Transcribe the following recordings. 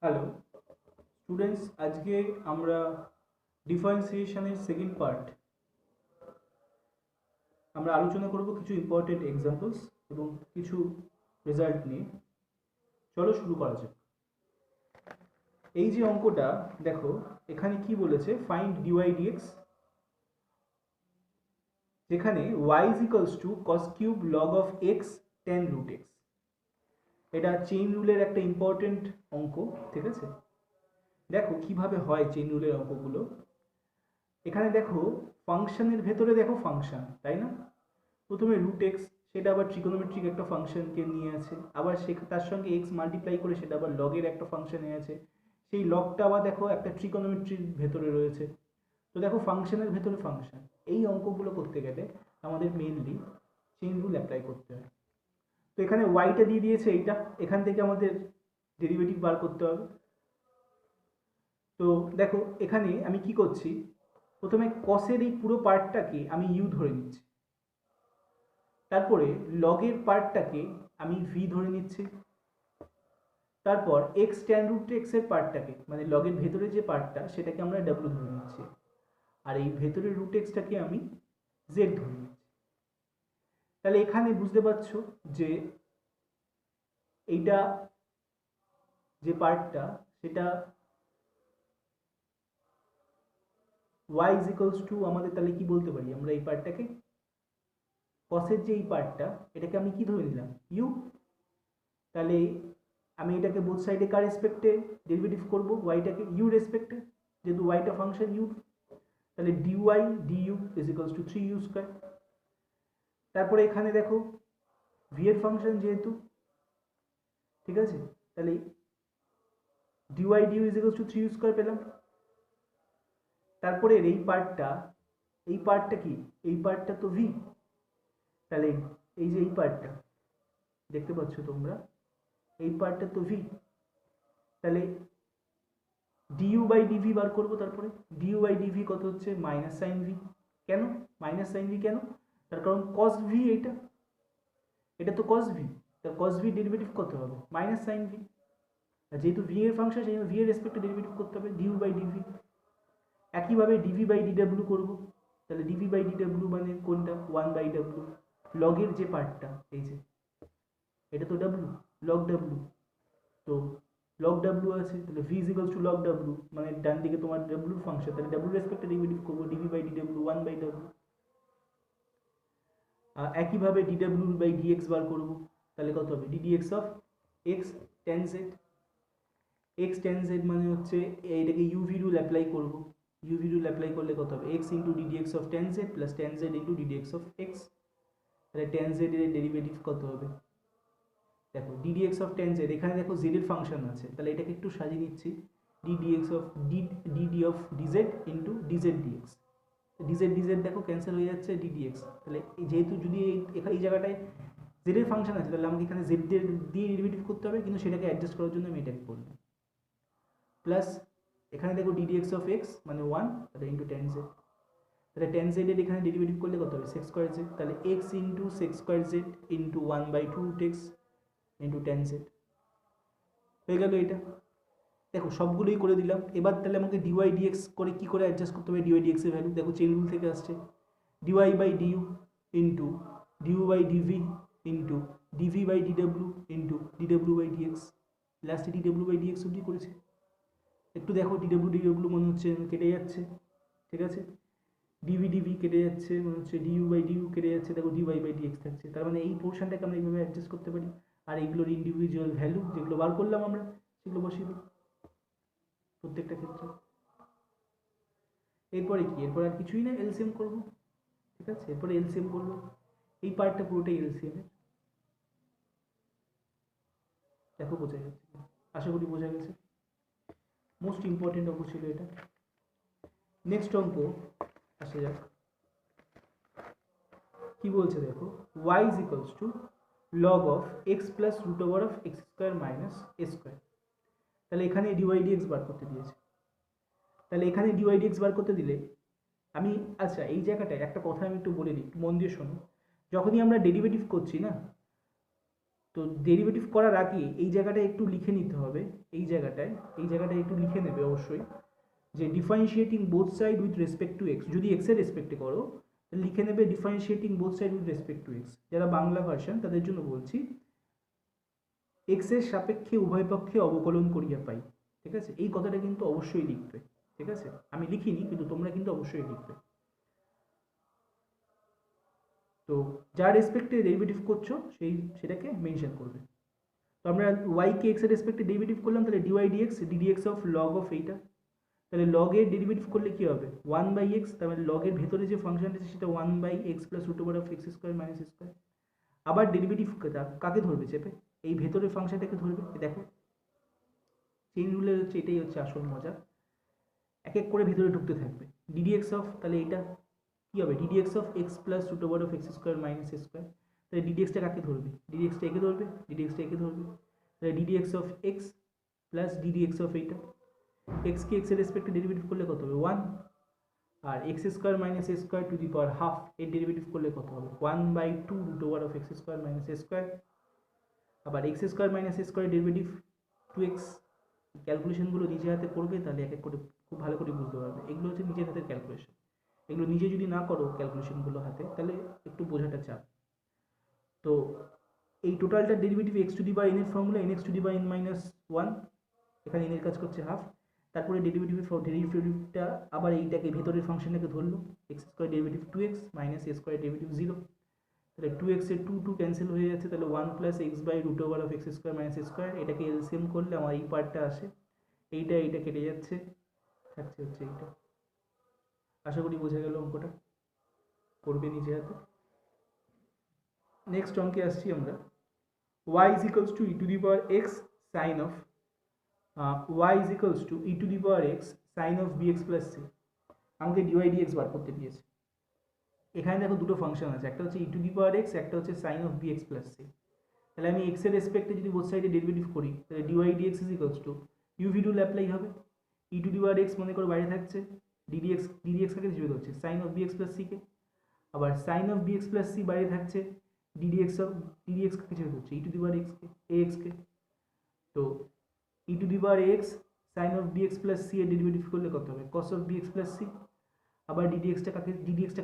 Hello students, আজকে আমরা ডিফারেন্সিয়েশনের second part আমরা আলোচনা করব কিছু ইম্পর্টেন্ট এক্সাম্পলস এবং কিছু রেজাল্ট নিয়ে। চলো শুরু করা যাক। এই যে অঙ্কটা দেখো, এখানে কি বলেছে, ফাইন্ড ডিওয়াই ডিএক্স, যেখানে y is equals to cos cube log of x tan root x। এটা চেইন রুলের একটা ইম্পর্টেন্ট অঙ্ক, ঠিক আছে? দেখো কিভাবে হয় চেইন রুলের অঙ্কগুলো। এখানে দেখো ফাংশনের ভেতরে দেখো ফাংশন, তাই না? প্রথমে রুট এক্স, সেটা আবার ট্রিগোনোমেট্রিক একটা ফাংশনকে নিয়ে আছে, আবার সে তার সঙ্গে এক্স মাল্টিপ্লাই করে সেটা আবার লগের একটা ফাংশনে আছে, সেই লগটা আবার দেখো একটা ট্রিগোনোমেট্রির ভেতরে রয়েছে। তো দেখো ফাংশনের ভেতরে ফাংশন, এই অঙ্কগুলো করতে গেলে আমাদের মেইনলি চেইন রুল অ্যাপ্লাই করতে হয়। তো এখানে ওয়াইটা দিয়ে দিয়েছে এইটা, এখান থেকে আমাদের ডেরিভেটিভ বার করতে হবে। তো দেখো এখানে আমি কি করছি, প্রথমে কসের এই পুরো পার্টটাকে আমি ইউ ধরে নিচ্ছি, তারপরে লগের পার্টটাকে আমি ভি ধরে নিচ্ছি, তারপর এক্স ট্যান রুট এক্স এর পার্টটাকে মানে লগের ভেতরে যে পার্টটা সেটাকে আমরা ডাব্লিউ ধরে নিচ্ছি, আর এই ভেতরের রুট এক্সটাকে আমি জেড ধরে নিচ্ছি। তাহলে এখানে বুঝতে পারছো যে এইটা যে পার্টটা সেটা y is equals to আমাদের, তাহলে কি বলতে পারি আমরা এই পার্টটাকে, কসের যে এই পার্টটা এটাকে আমি কি ধরে নিলাম, ইউ। তাহলে আমি এটাকে বোথ সাইডে কার রেসপেক্টে ডেরিভেটিভ করব, ওয়াইটাকে ইউ রেসপেক্টে, যেহেতু ওয়াইটা ফাংশন ইউ। তাহলে dy du is equals to 3u square. তারপরে এখানে দেখো ভি এর ফাংশন যেহেতু, ঠিক আছে, তাহলে dy du is equals to 3u square পেলাম। তারপরে এই পার্টটা, এই পার্টটা কি, এই পার্টটা তো ভি, তাহলে এই যে এই পার্টটা দেখতে পাচ্ছ তোমরা, এই পার্টটা তো ভি, তাহলে ডিইউ বাই ডিভি বার করবো। তারপরে ডিইউ বাই ডিভি কত হচ্ছে, মাইনাস সাইন ভি। কেন মাইনাস সাইন ভি কেন, তার কারণ কস ভি, এইটা এটা তো কস ভি, তার কস ভি ডেরিভেটিভ কত হবে, মাইনাস সাইন ভি। আর যেহেতু ভি এর ফাংশন সেই ভি এর রেসপেক্টে ডেরিভেটিভ করতে হবে, ডিইউ বাই ডিভি। একইভাবে ডিভি বাই ডিডব্লিউ করবো, তাহলে ডিভি বাই ডিডব্লিউ মানে কোনটা, 1/w, লগের যে পার্টটা এই যে এটা তো ডাব্লু, লগ ডাব্লু। তো লগ ডাব্লু আছে, তাহলে V is equals two log W, মানে ডান দিকে তোমার ডাব্লু ফাংশন, তাহলে ডাব্লু রেসপেক্টে ডেরিভেটিভ করবো, ডিভি বাই ডিডব্লু 1/w। একইভাবে ডিডব্লু বাই ডিএক্স বার করবো, তাহলে কত হবে, d dx of x ten Z. X ten Z মানে হচ্ছে এইটাকে ইউভি রুল অ্যাপ্লাই করবো, ইউভি রুল অ্যাপ্লাই করলে কত হবে, x into ddx of ten Z plus ten Z into ddx of x. তাহলে টেন জেড এর ডেরিভেটিভ কত হবে, দেখো ডিডিএক্স অফ টেন জেড, এখানে দেখো জেড এর ফাংশন আছে, তাহলে এটাকে একটু সাজিয়ে নিচ্ছি, d dx of d d of dz into dz dx. Dz dz দেখো ক্যান্সেল হয়ে যাচ্ছে, ডিডিএক্স। তাহলে যেহেতু যদি এই জায়গাটায় জেড এর ফাংশন আছে, তাহলে আমাকে এখানে জেড দিয়ে ডেরিভেটিভ করতে হবে, কিন্তু সেটাকে অ্যাডজাস্ট করার জন্য আমি এটাকে করলাম। প্লাস এখানে দেখো ডিডিএক্স অফ এক্স মানে 1, তাহলে ইন্টু টেন জেড। তাহলে টেন জেড এর এখানে ডেরিভেটিভ করলে কত হবে, সেক্স স্কোয়ার জেড, তাহলে x into sec square z into 1/2 root x into tan z হয়ে গেল এটা। দেখো সবগুলোই করে দিলাম। এবার তাহলে আমাকে ডিওয়াই ডিএক্স করে কি করে অ্যাডজাস্ট করতে হবে, ডিওয়াই ডিএক্স এর ভ্যালু দেখো চেইন রুল থেকে আসছে, dy by DU into DU by DV into DV by DW into DW by dx. লাস্টে ডিডব্লিউ বাই ডিএক্স অবধি করেছি। একটু দেখো ডিডব্লিউ ডিডব্লিউ মনে হচ্ছে কেটে যাচ্ছে, ঠিক আছে, ডিভি ডিভি কেটে যাচ্ছে, মনে হচ্ছে ডিইউ বাই ডিইউ কেটে যাচ্ছে, দেখো ডিওয়াই বাই ডিএক্স থাকছে। তার মানে এই পোর্শনটাকে আমরা এইভাবে অ্যাডজাস্ট করতে পারি, আর এইগুলোর ইন্ডিভিজুয়াল ভ্যালু যেগুলো বার করলাম আমরা সেগুলো বসিয়ে দিই প্রত্যেকটা ক্ষেত্রে। এরপরে কি, এরপর আর কিছুই না, এলসিএম করব, ঠিক আছে, এরপরে এলসিএম করব, এই পার্টটা পুরোটাই এলসিএম এর। দেখো বোঝা যাচ্ছে, আশা করি বোঝা গেছে। মোস্ট ইম্পর্টেন্ট অঙ্ক ছিল এটা। নেক্সট অঙ্ক আসা যাক, কি বলছে দেখো, y is equals to log of x plus root over of x square minus a square। তাহলে এখানে ডিওয়াই ডিএক্স বার করতে দিয়েছে, তাহলে এখানে ডিওয়াই ডিএক্স বার করতে দিলে আমি, আচ্ছা এই জায়গাটায় একটা কথা আমি একটু বলে দিই, একটু মন দিয়ে শোনো। যখনই আমরা ডেরিভেটিভ করছি না, তো ডেরিভেটিভ করার আগে এই জায়গাটা একটু লিখে নিতে হবে, এই জায়গাটায় একটু লিখে নেবে অবশ্যই, যে differentiating both side with respect to x, যদি এক্সের রেসপেক্টে করো লিখে নেবে differentiating both side with respect to x. যারা বাংলা ভার্সন তাদের জন্য বলছি, এক্সের সাপেক্ষে উভয় পক্ষে অবকলন করিয়া পাই। ঠিক আছে, এই কথাটা কিন্তু অবশ্যই লিখবে। ঠিক আছে, আমি লিখিনি কিন্তু তোমরা কিন্তু অবশ্যই লিখবে। তো যার রেসপেক্টে ডেরিভেটিভ করছো সেটাকে মেনশন করবে। তো আমরা ওয়াই কে এক্স এর রেসপেক্টে ডেরিভেটিভ করলাম, তাহলে dy dx d dx of log of এইটা, তাহলে লগ এর ডেরিভেটিভ করলে কি হবে 1/x, তার মানে লগ এর ভেতরে যে ফাংশন আছে সেটা 1/x plus root over of x square minus square. আবার ডেরিভেটিভ কাকে ধরবে চেপে, এই ভেতরের ফাংশনটাকে ধরবে। দেখো চেইন রুলের হচ্ছে এটাই হচ্ছে আসল মজা, এক এক করে ভেতরে ঢুকতে থাকবে। ডিডিএক্স অফ, তাহলে এটা কি হবে d dx of x plus root over of x square minus square, তাহলে ডিডিএক্সটা কাকে ধরবে, ডিডিএক্সটা একে ধরবে, ডিডিএক্সটা একে ধরবে, তাহলে d d x of x plus d d x of এইটা, এক্স কে এক্স এর রেসপেক্টে ডেরিভেটিভ করলে কত হবে 1, আর x square minus a square to the power half এর ডেরিভেটিভ করলে কত হবে 1/2 root over of x square minus a square. আবার x square minus a square derivative 2x। ক্যালকুলেশনগুলো নিজে হাতে করবে, তাহলে এক এক করে খুব ভালো করে বুঝতে পারবে। এগুলো হচ্ছে নিজের হাতের ক্যালকুলেশন, এগুলো নিজে যদি না করো ক্যালকুলেশনগুলো হাতে, তাহলে একটু বোঝাটা চাপ। তো এই টোটালটা derivative x to the power n এর formula n x to the power n minus 1, এখানে এন এর কাজ করছে হাফ, তারপরে ডেরিভেটিভটা আবার এইটাকে ভেতরের ফাংশনটাকে ধরলো, x square derivative 2x minus a square derivative 0, তাহলে 2x এর 2 ক্যান্সেল হয়ে যাচ্ছে, তাহলে 1 plus x by root over of x square minus square. এটাকে এলসিএম করলে আমার এই পার্টটা আসে, এইটা কেটে যাচ্ছে, থাকছে হচ্ছে এইটা। আশা করি বোঝা গেল অঙ্কটা, করবে নিজে হাতে। নেক্সট অঙ্কে আসছি আমরা, y is equals to e to the power x sin of y is equals to e to the power x sin of bx plus c। আমাকে dy dx বার করতে দিয়েছে। এখানে দেখো দুটো ফাংশন আছে, একটা হচ্ছে e to the power x, একটা হচ্ছে sin of bx plus c। তাহলে আমি x এর রেসপেক্টে যদি বোথ সাইডে ডেরিভেটিভ করি, তাহলে dy dx is equals to uv rule apply হবে, e to the power x মনে করো বাইরে থাকছে, ddx কাকে হিসেবে ধরছে sin of bx plus c কে, আবার sin of bx plus c বাইরে থাকছে, ddx কাকে হিসেবে ধরছে e to the power x K, ax কে। তো e to the power x sin of bx plus c এর ডেরিভেটিভ করলে কত হবে cos of bx plus c, আবার ddxটা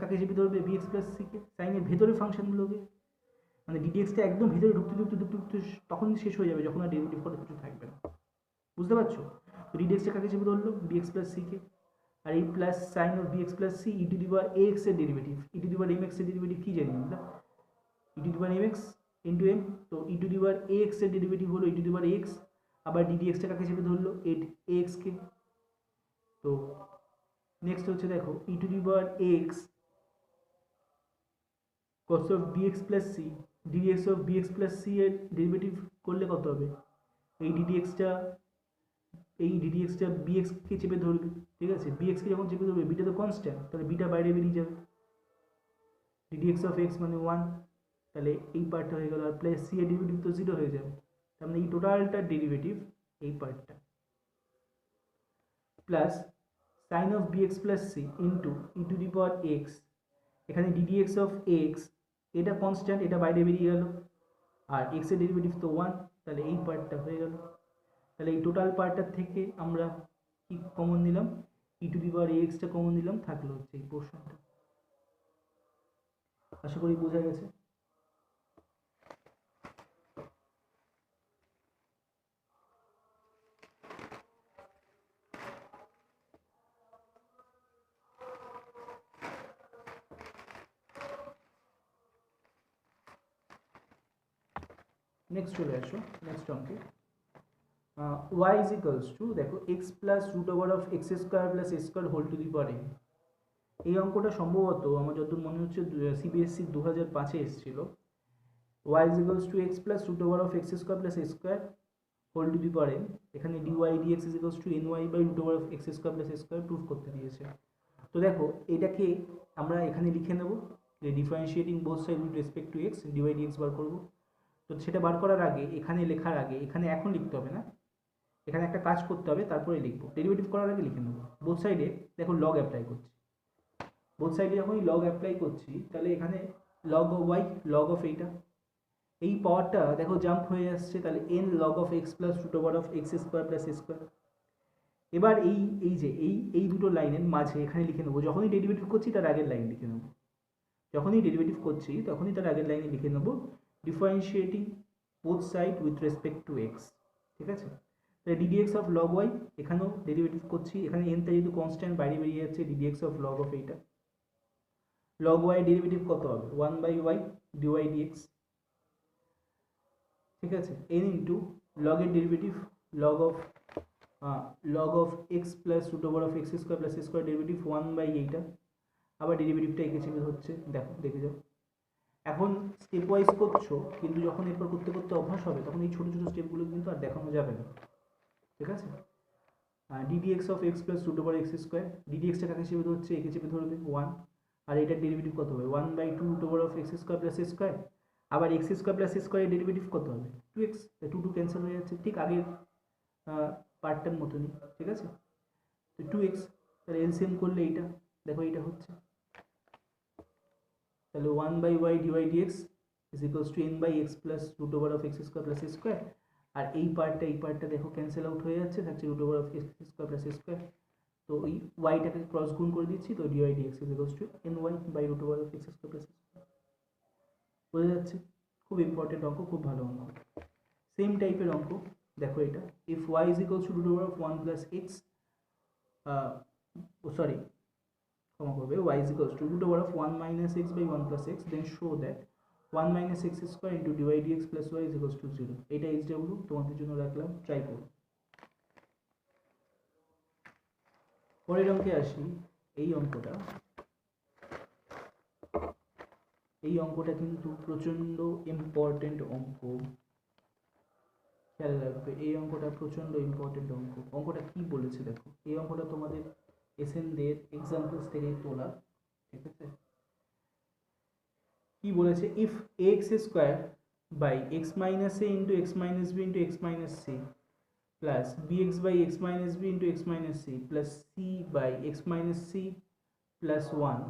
কাকে হিসেবে ধরবে bx plus c কে, sin এর ভেতরের ফাংশনগুলোকে, মানে ddxটা একদম ভেতরে ঢুকতে তখন শেষ হয়ে যাবে যখন আর ডেরিভেটিভ করার কিছু থাকবে না। বুঝতে পারছো? তো ddxটা কাকে হিসেবে ধরলো bx plus c কে, আর এই plus sin of bx plus c e to the power ax এর derivative, e to the power mx এর ডেরিভেটিভ কি জানি আমরা, e to the power mx into m। তো e to the power ax এর derivative হলো e to the power x, আবার ddxটা কাকে হিসেবে ধরলো ax কে। তো নেক্সট হচ্ছে দেখো e to the power x cos of bx plus c ddx of bx plus c এর ডেরিভেটিভ করলে কত হবে, এই ddxটা bx কে চেপে ধরবে। ঠিক আছে, bx কে যখন চেপে ধরবে, বিটা তো কনস্ট্যান্ট, তাহলে বিটা বাইরে বেরিয়ে যাবে, ddx of x মানে 1, তাহলে এই পার্টটা হয়ে গেল, আর প্লাস c এর ডেরিভেটিভ তো 0 হয়ে যাবে, তার মানে এই টোটালটার ডেরিভেটিভ এই পার্টটা plus sin of bx plus c into e to the power x, এখানে ddx of x এটা কনস্ট্যান্ট, এটা বাইরে বেরিয়ে গেল, আর x এর ডেরিভেটিভ তো 1, তাহলে এই পার্টটা হয়ে গেল। তাহলে এই টোটাল পার্টটার থেকে আমরা কি কমন নিলাম, e to the power x টা কমন নিলাম, থাকলো হচ্ছে এই পোর্শনটা। আশা করি বোঝা গেছে। নেক্সট চলে আসো নেক্সট অঙ্কে, y is equals to দেখো x plus root over of x square plus a square whole to the power n। এই অঙ্কটা সম্ভবত আমার যতদূর মনে হচ্ছে সিবিএসসি 2005-এ এসেছিল। y is equals to x plus root over of x square plus a square whole to the power n, এখানে dy dx is equals to ny by root over of x square plus a square proof করতে দিয়েছে। তো দেখো এটাকে আমরা এখানে লিখে নেব যে differentiating both side with respect two x dy dx বার করব। তো সেটা বার করার আগে এখানে লেখার আগে এখানে এখন লিখতে হবে না, এখানে একটা কাজ করতে হবে, তারপরে লিখবো। ডেরিভেটিভ করার আগে লিখে নেব। বোথ সাইডে দেখো লগ অ্যাপ্লাই করছি, বোথ সাইডে যখনই লগ অ্যাপ্লাই করছি তাহলে এখানে log of y log of এইটা, এই পাওয়ারটা দেখো জাম্প হয়ে আসছে, তাহলে n log of x plus root over of x square plus square. এবার এই দুটো লাইনের মাঝে এখানে লিখে নেবো, যখনই ডেরিভেটিভ করছি তার আগের লাইন লিখে নেবো, যখনই ডেরিভেটিভ করছি তখনই তার আগের লাইনে লিখে নেবো differentiating both side with respect to x. ঠিক আছে, তাহলে ডিডিএক্স অফ লগ ওয়াই, এখানেও ডেরিভেটিভ করছি, এখানে এনটা যেহেতু কনস্ট্যান্ট বাইরে বেরিয়ে যাচ্ছে, ডিডিএক্স অফ লগ অফ এইটা, লগ ওয়াই ডেরিভেটিভ কত হবে 1/y ডিওয়াই ডিএক্স। ঠিক আছে, এন ইন্টু লগের derivative log of x plus root over of x square plus square derivative 1/এইটা, আবার ডেরিভেটিভটা এঁকে চেপে হচ্ছে, দেখো দেখে যাও। এখন স্টেপ ওয়াইজ করছো, কিন্তু যখন এরপর করতে করতে অভ্যাস হবে তখন এই ছোটো ছোটো স্টেপগুলো কিন্তু আর দেখানো যাবে না। ঠিক আছে, d d x of x plus root over x square, ডিডিএক্সটা কাকে চেপে ধরছে, একে চেপে ধরবে 1, আর এটার ডেরিভেটিভ কত হবে 1/2 root over of x square plus square, আবার এক্স স্কোয়ার প্লাস স্কোয়ারের ডেরিভেটিভ কত হবে 2x, 2 ক্যান্সেল হয়ে যাচ্ছে, ঠিক আগের পার্টটার মতনই। ঠিক আছে, তো 2x, তাহলে এলসিএম করলে এইটা দেখো এইটা হচ্ছে, তাহলে 1/y d y d x is equals to n/x plus root over of x square plus square, আর এই পার্টটা দেখো ক্যান্সেল আউট হয়ে যাচ্ছে, থাকছে root over of x square plus square, তো ওই ওয়াইটাকে ক্রস গুণ করে দিচ্ছি, তো d y d x is equals to ny by root over of x square plus square. বোঝা যাচ্ছে, খুব ইম্পর্টেন্ট অঙ্ক, খুব ভালো অঙ্ক। সেম টাইপের অঙ্ক দেখো এটা, if y is equals to root over of 1 plus x, sorry ক্ষমা করবে, y is equals to root over of 1 minus x by 1 plus x, then show that 1 minus x square into dy dx plus y is equals to 0. এটা HW তোমাদের জন্য রাখলাম, try করো। পরের অঙ্কে আসি, এই অঙ্কটা কিন্তু প্রচন্ড ইম্পর্টেন্ট অঙ্ক, খেয়াল রাখবে, এই অঙ্কটা প্রচন্ড ইম্পর্টেন্ট অঙ্ক। অঙ্কটা কি বলেছে দেখো, এই অঙ্কটা তোমাদের এসএনদের এক্সাম্পলস থেকে তোলা। ঠিক আছে, কি বলেছে, if x square by x minus a into x minus b into x minus c plus bx by x minus b into x minus c plus c by x minus c plus 1,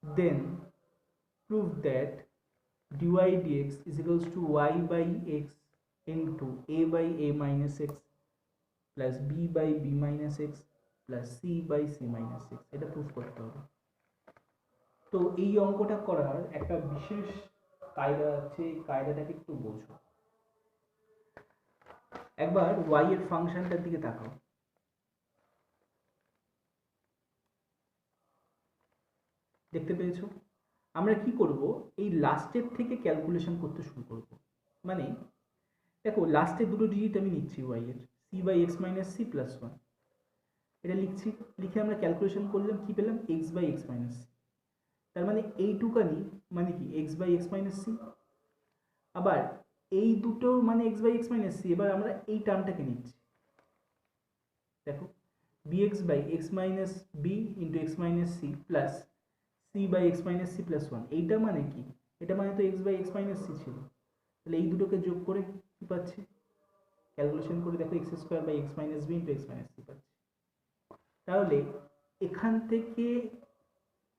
then prove that dy dx is equals to y by x into a by a minus x plus b by b minus x plus c by c minus x, এটা proof করতে হবে। তো এই অঙ্কটা করার একটা বিশেষ কায়দা আছে, এই কায়দাটাকে একটু বোঝো। একবার y এর ফাংশনটার দিকে তাকাও, দেখতে পেয়েছো? আমরা কি করব, এই লাস্টের থেকে ক্যালকুলেশন করতে শুরু করব। মানে দেখো লাস্টের দুটো ডিজিট আমি নিচ্ছি y এর, c by x minus c plus 1, এটা লিখছি, লিখে আমরা ক্যালকুলেশন করলাম, কি পেলাম x by x minus c, তার মানে এইটুকানি মানে কি x by x minus c, আবার এই দুটো মানে x by x minus c, এবার আমরা এই টার্মটাকে নিচ্ছি, দেখো bx by x minus b into x minus c plus c by x minus c plus 1, এইটা মানে কি, এটা মানে তো x by x minus c ছিল, তাহলে এই দুটোকে যোগ করে কি পাচ্ছি, ক্যালকুলেশন করে দেখো x square by x minus b into x minus c পাচ্ছি। তাহলে এখান থেকে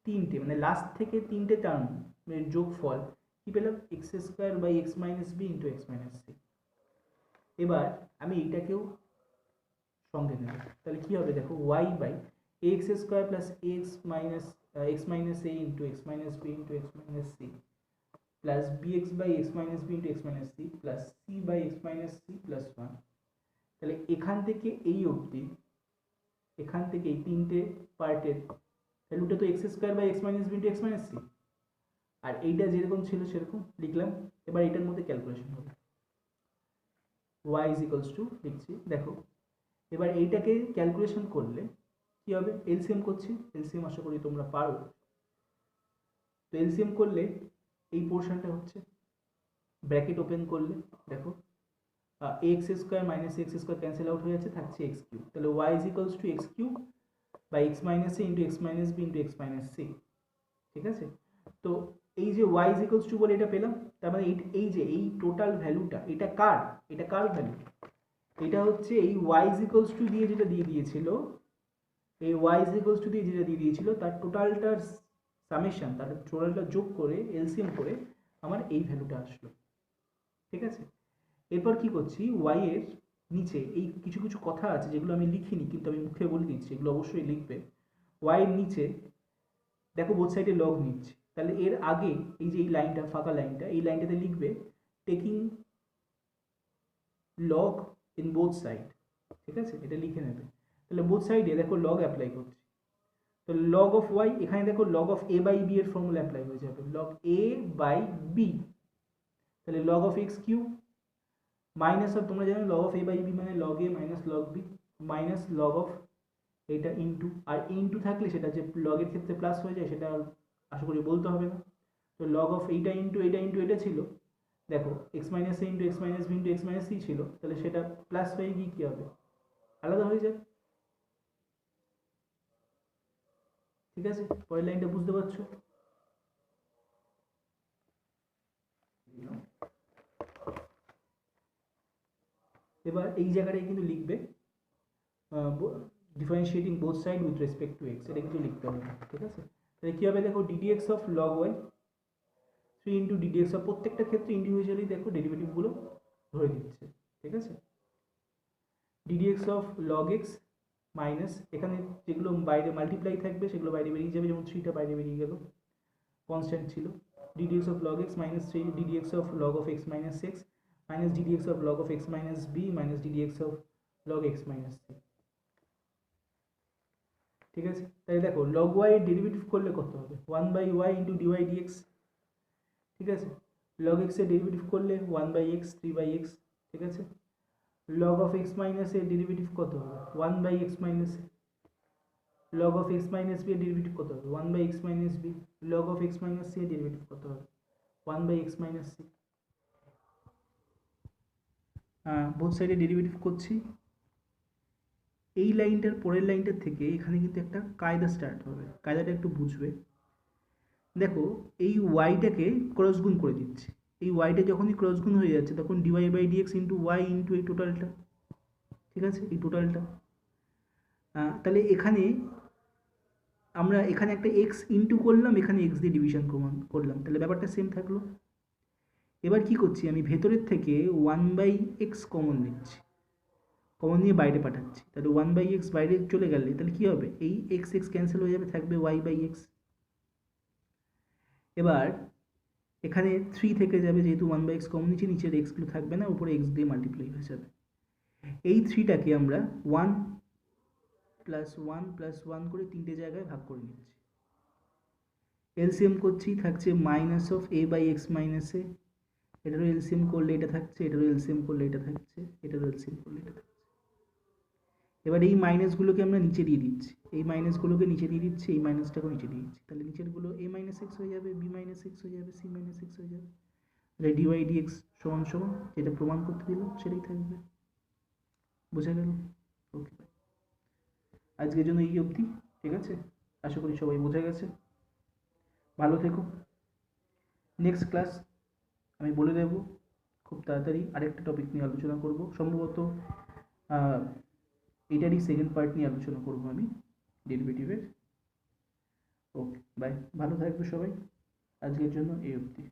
তিনটে মানে লাস্ট থেকে তিনটে টার্ম যোগফল কি পেলাম, x square by x minus b into x minus c. এবার আমি এইটাকেও সঙ্গে নেব, তাহলে কি হবে দেখো y by x square plus x minus a into x minus b into x minus c plus bx by x minus b into x minus c plus c by x minus c plus 1। তাহলে এখান থেকে এই অবধি, এখান থেকে এই তিনটে পার্টের তাহলে ওটা তো x square by x minus b into x minus c, আর এইটা যেরকম ছিল সেরকম লিখলাম। এবার এটার মধ্যে ক্যালকুলেশন হবে, y ইজ ইকুয়ালস টু লিখছি, দেখো এবার এইটাকে ক্যালকুলেশন করলে কি হবে, এলসিএম করছি, এলসিএম আশা করি তোমরা পারো। তো এলসিএম করলে এই পোর্শনটা হচ্ছে, ব্র্যাকেট ওপেন করলে দেখো x square minus x square cancel out হয়ে যাচ্ছে, থাকছে এক্স কিউব, তাহলে y is equals to x cube by x minus a into x minus b into x minus c. ঠিক আছে, তো এই যে y ইজ ইকুয়ালস টু বলে এটা পেলাম, তার মানে এই যে এই টোটাল ভ্যালুটা এটা কার ভ্যালু, এটা হচ্ছে এই y ইজ ইকুয়ালস টু দিয়ে যেটা দিয়ে দিয়েছিল, এই y ইজ ইকুয়ালস টু দিয়ে যেটা দিয়ে দিয়েছিল তার টোটালটার সামেশন, তার টোটালটা যোগ করে এলসিএম করে আমার এই ভ্যালুটা আসলো। ঠিক আছে, এরপর কি করছি, ওয়াই এর নিচে এই কিছু কিছু কথা আছে যেগুলো আমি লিখিনি কিন্তু আমি মুখে বলে দিচ্ছি, এগুলো অবশ্যই লিখবে। ওয়াই এর নিচে দেখো বোথ সাইডে লগ নিচ্ছে, তাহলে এর আগে এই যে এই লাইনটা, ফাঁকা লাইনটা, এই লাইনটাতে লিখবে taking log in both side. ঠিক আছে, এটা লিখে নেবে। তাহলে বোথ সাইডে দেখো লগ অ্যাপ্লাই করছি, তো লগ অফ ওয়াই, এখানে দেখো log of a by b এর ফর্মুলা অ্যাপ্লাই হয়ে যাবে, লগ এ বাই বি। তাহলে log of x q minus of, তোমরা জানো log of a by b মানে log a minus log b, minus log of এটা ইনটু, আর into থাকলে সেটা যে লগের ক্ষেত্রে প্লাস হয়ে যায় সেটা আশা করি বলতে হবে না। তো লগ অফ এইটা ইনটু এটা ইনটু এটা ছিল, দেখো x minus a into x minus b into x minus c ছিল, তাহলে সেটা প্লাস হয়ে গিয়ে কী হবে, আলাদা হয়ে যায়। ঠিক আছে, পরের লাইনটা বুঝতে পারছো? এবার এই জায়গাটায় কিন্তু লিখবে differentiating both side with respect to x, এটা কিন্তু লিখতে হবে। ঠিক আছে, তাহলে কী হবে, দেখো d d x of log y 3 into d d x of, প্রত্যেকটা ক্ষেত্রে ইন্ডিভিজুয়ালি দেখো ডেরিভেটিভগুলো ধরে দিচ্ছে। ঠিক আছে, d d x of log x minus, এখানে যেগুলো বাইরে মাল্টিপ্লাই থাকবে সেগুলো বাইরে বেরিয়ে যাবে, যেমন 3টা বাইরে বেরিয়ে গেল, কনস্ট্যান্ট ছিল। D d x of log x minus 3 d d x of log of x minus x minus d d x of log of x minus b minus d d x of log x minus c. ঠিক আছে, তাই দেখো log Y এর derivative করলে কত হবে, 1 by y into d y d x. ঠিক আছে, লগ এক্স এর ডেরিভেটিভ করলে 1 বাই এক্স 3 বাই এক্স। ঠিক আছে, লগ অফ এক্স মাইনাস এর ডেরিভেটিভ কত হবে, 1 by x minus a. Log of x minus b এর ডেরিভেটিভ কত হবে, 1 by x minus b. Log of x minus c এর ডেরিভেটিভ কত হবে, 1 by x minus c. Both সাইডে ডেরিভেটিভ করছি। এই লাইনটার পরের লাইনটার থেকে এখানে কিন্তু একটা কায়দা স্টার্ট হবে, কায়দাটা একটু বুঝবে। দেখো এই ওয়াইটাকে ক্রস গুণ করে দিচ্ছি, এই ওয়াইটা যখনই ক্রস গুণ হয়ে যাচ্ছে তখন d y by d x into y into এই টোটালটা। ঠিক আছে, এই টোটালটা, তাহলে এখানে আমরা এখানে একটা এক্স ইন্টু করলাম, এখানে এক্স দিয়ে ডিভিশন করলাম, তাহলে ব্যাপারটা সেম থাকলো। এবার কি করছি, আমি ভেতরের থেকে 1 বাই এক্স কমন নিচ্ছি, কমন নিয়ে বাইরে পাঠাচ্ছি, তাহলে 1 বাই এক্স বাইরে চলে গেলে তাহলে কী হবে, এই এক্স এক্স ক্যান্সেল হয়ে যাবে, থাকবে ওয়াই বাই এক্স। এবার এখানে 3 থেকে যাবে, যেহেতু 1 বাই এক্স কমন নিচে, নিচের এক্সগুলো থাকবে না, উপরে এক্স দিয়ে মাল্টিপ্লাই হয়ে যাবে। এই 3টাকে আমরা 1 প্লাস 1 প্লাস 1 করে 3টে জায়গায় ভাগ করে নিচ্ছি। এলসিএম করছি, থাকছে minus of a by x minus a, এটারও এলসিএম করলে এটা থাকছে, এটারও এলসিএম করলে এটা থাকছে, এটারও এলসিএম করলে এটা থাকছে। এবার এই মাইনাসগুলোকে আমরা নিচে দিয়ে দিচ্ছি, এই মাইনাসগুলোকে নিচে দিয়ে দিচ্ছি, এই মাইনাসটাকেও নিচে দিয়ে দিচ্ছি, তাহলে নিচেরগুলো এ মাইনাস এক্স হয়ে যাবে, বি মাইনাস এক্স হয়ে যাবে, সি মাইনাস এক্স হয়ে যাবে, তাহলে ডিওয়াই ডিএক্স সমান সমান যেটা প্রমাণ করতে দিলাম সেটাই থাকবে। বোঝা গেল? ওকে, আজকের জন্য এই অবধি। ঠিক আছে, আশা করি সবাই বোঝা গেছে। ভালো থেকো। নেক্সট ক্লাস আমি বলে দেব খুব তাড়াতাড়ি, আরেকটা টপিক নিয়ে আলোচনা করব, সম্ভবত এটারই সেকেন্ড পার্ট নিয়ে আলোচনা করব আমি, ডেরিভেটিভের। ওকে বাই, ভালো থাকবে সবাই, আজকের জন্য এই অবধি।